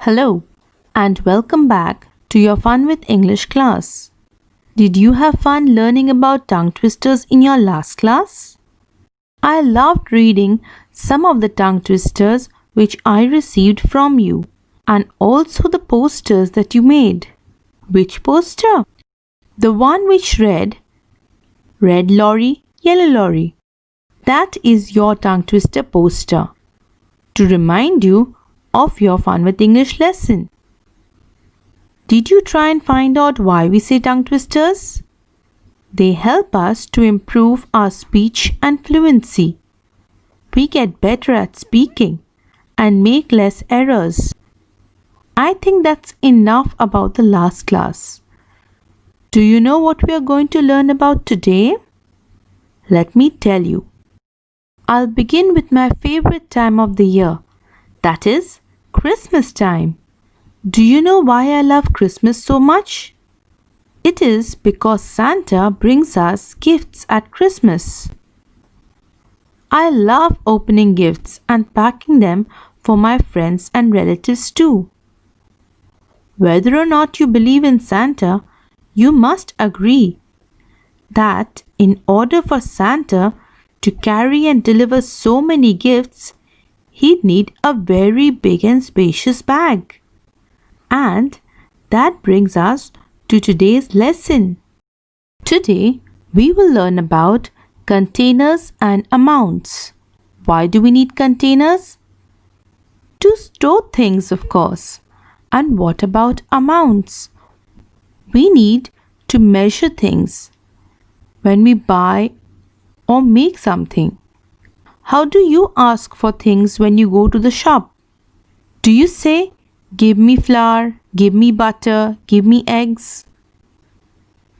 Hello and welcome back to your Fun with English class. Did you have fun learning about tongue twisters in your last class? I loved reading some of the tongue twisters which I received from you and also the posters that you made. Which poster? The one which read Red Lorry, Yellow Lorry. That is your tongue twister poster to remind you of your Fun with English lesson. Did you try and find out why we say tongue twisters? They help us to improve our speech and fluency. We get better at speaking and make less errors. I think that's enough about the last class. Do you know what we are going to learn about today? Let me tell you. I'll begin with my favorite time of the year, that is, Christmas time. Do you know why I love Christmas so much? It is because Santa brings us gifts at Christmas. I love opening gifts and packing them for my friends and relatives too. Whether or not you believe in Santa, you must agree that in order for Santa to carry and deliver so many gifts, he'd need a very big and spacious bag. And that brings us to today's lesson. Today, we will learn about containers and amounts. Why do we need containers? To store things, of course. And what about amounts? We need to measure things when we buy or make something. How do you ask for things when you go to the shop? Do you say, "Give me flour, give me butter, give me eggs"?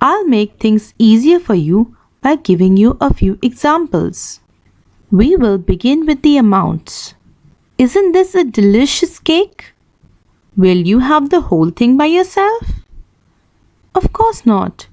I'll make things easier for you by giving you a few examples. We will begin with the amounts. Isn't this a delicious cake? Will you have the whole thing by yourself? Of course not.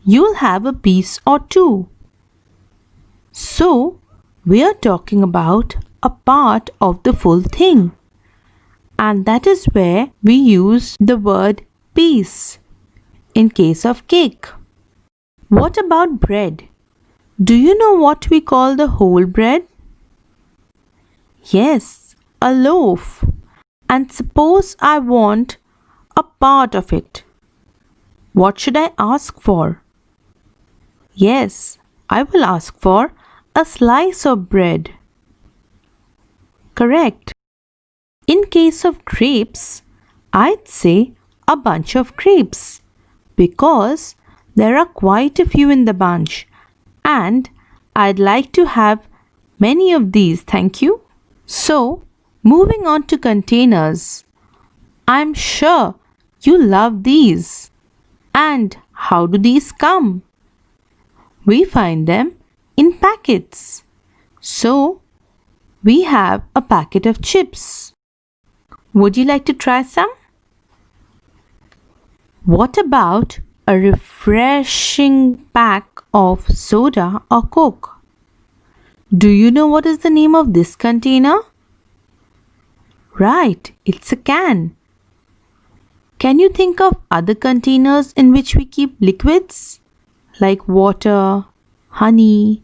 You'll have a piece or two. So, we are talking about a part of the full thing. And that is where we use the word piece in case of cake. What about bread? Do you know what we call the whole bread? Yes, a loaf. And suppose I want a part of it. What should I ask for? Yes, I will ask for a slice of bread. Correct. In case of grapes, I'd say a bunch of grapes because there are quite a few in the bunch and I'd like to have many of these, thank you. So, moving on to containers. I'm sure you love these. And how do these come? We find them in packets. So, we have a packet of chips. Would you like to try some? What about a refreshing pack of soda or Coke? Do you know what is the name of this container? Right, it's a can. Can you think of other containers in which we keep liquids like water, honey,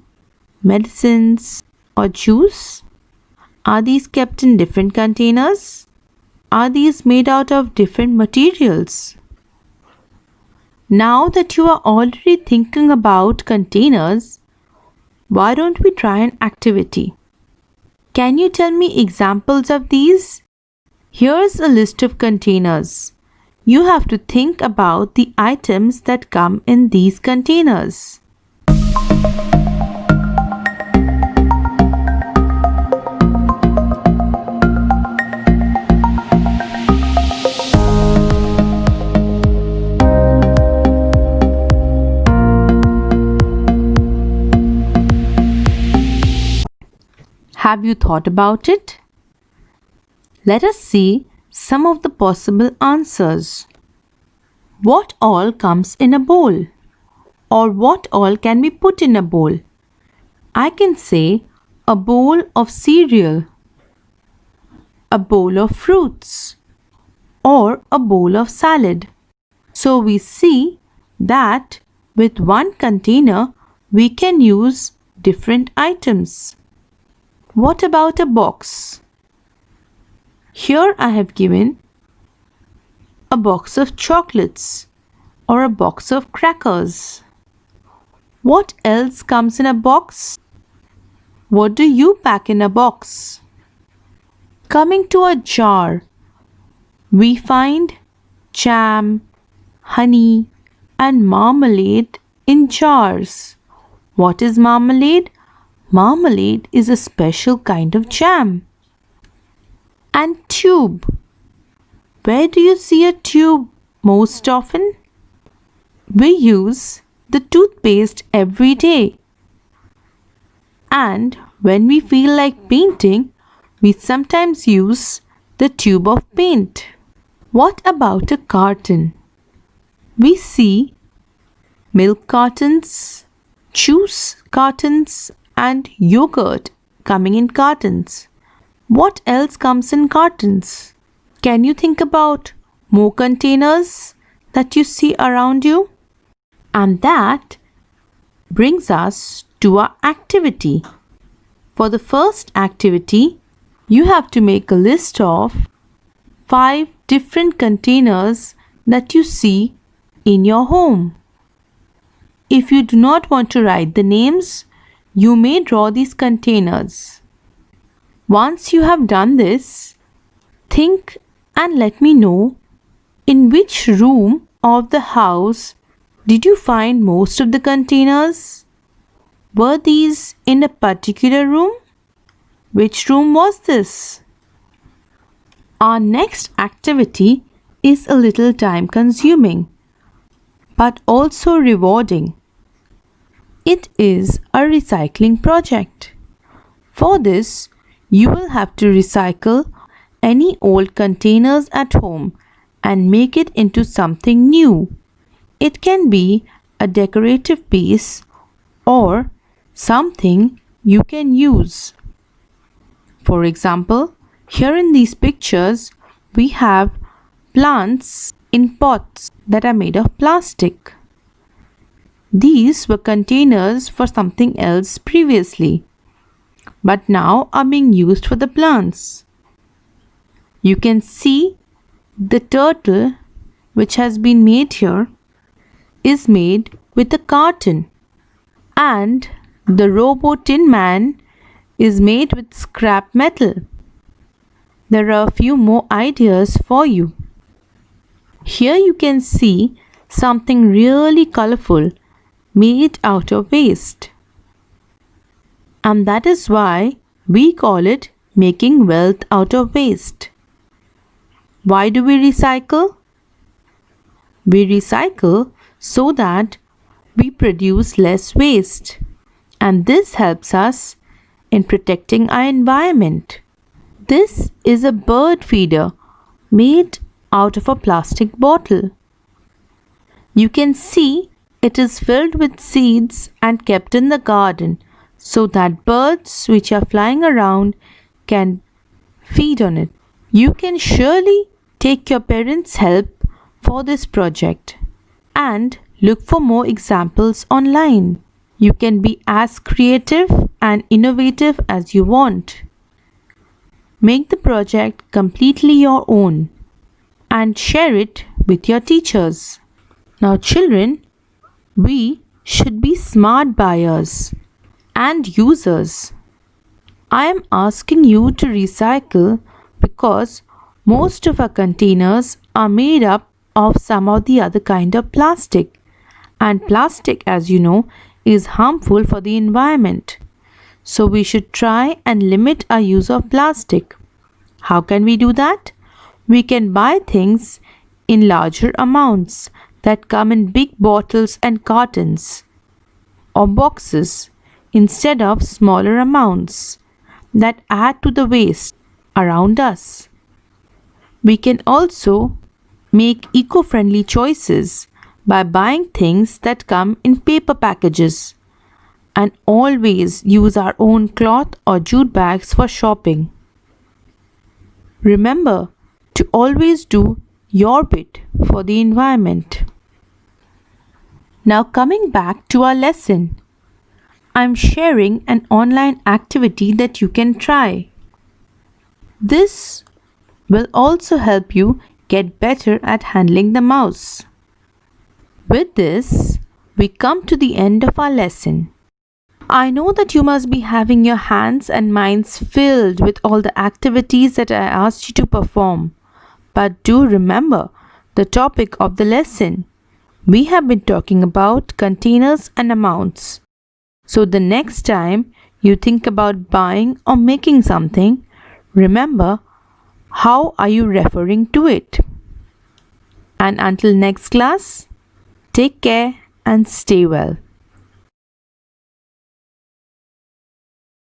medicines, or juice? Are these kept in different containers? Are these made out of different materials? Now that you are already thinking about containers, why don't we try an activity? Can you tell me examples of these? Here's a list of containers. You have to think about the items that come in these containers. Have you thought about it? Let us see some of the possible answers. What all comes in a bowl? Or what all can be put in a bowl? I can say a bowl of cereal, a bowl of fruits, or a bowl of salad. So we see that with one container we can use different items. What about a box? Here I have given a box of chocolates or a box of crackers. What else comes in a box? What do you pack in a box? Coming to a jar, we find jam, honey, and marmalade in jars. What is marmalade? Marmalade is a special kind of jam. And tube. Where do you see a tube most often? We use the toothpaste every day. And when we feel like painting, we sometimes use the tube of paint. What about a carton? We see milk cartons, juice cartons, and yogurt coming in cartons. What else comes in cartons? Can you think about more containers that you see around you? And that brings us to our activity. For the first activity, you have to make a list of 5 different containers that you see in your home. If you do not want to write the names, you may draw these containers. Once you have done this, think and let me know in which room of the house did you find most of the containers? Were these in a particular room? Which room was this? Our next activity is a little time consuming, but also rewarding. It is a recycling project. For this, you will have to recycle any old containers at home and make it into something new. It can be a decorative piece or something you can use. For example, here in these pictures, we have plants in pots that are made of plastic. These were containers for something else previously, but now are being used for the plants. You can see the turtle which has been made here is made with a carton, and the Robo Tin Man is made with scrap metal. There are a few more ideas for you. Here you can see something really colorful made out of waste. And that is why we call it making wealth out of waste. Why do we recycle? We recycle so that we produce less waste, and this helps us in protecting our environment. This is a bird feeder made out of a plastic bottle. You can see it is filled with seeds and kept in the garden so that birds which are flying around can feed on it. You can surely take your parents' help for this project and look for more examples online. You can be as creative and innovative as you want. Make the project completely your own and share it with your teachers. Now children, we should be smart buyers and users. I am asking you to recycle because most of our containers are made up of some of the other kind of plastic, and plastic, as you know, is harmful for the environment. So we should try and limit our use of plastic. How can we do that? We can buy things in larger amounts that come in big bottles and cartons or boxes instead of smaller amounts that add to the waste around us. We can also make eco-friendly choices by buying things that come in paper packages and always use our own cloth or jute bags for shopping. Remember to always do your bit for the environment. Now coming back to our lesson, I'm sharing an online activity that you can try. This will also help you get better at handling the mouse. With this, we come to the end of our lesson. I know that you must be having your hands and minds filled with all the activities that I asked you to perform. But do remember the topic of the lesson. We have been talking about containers and amounts. So the next time you think about buying or making something, remember, how are you referring to it? And until next class, take care and stay well.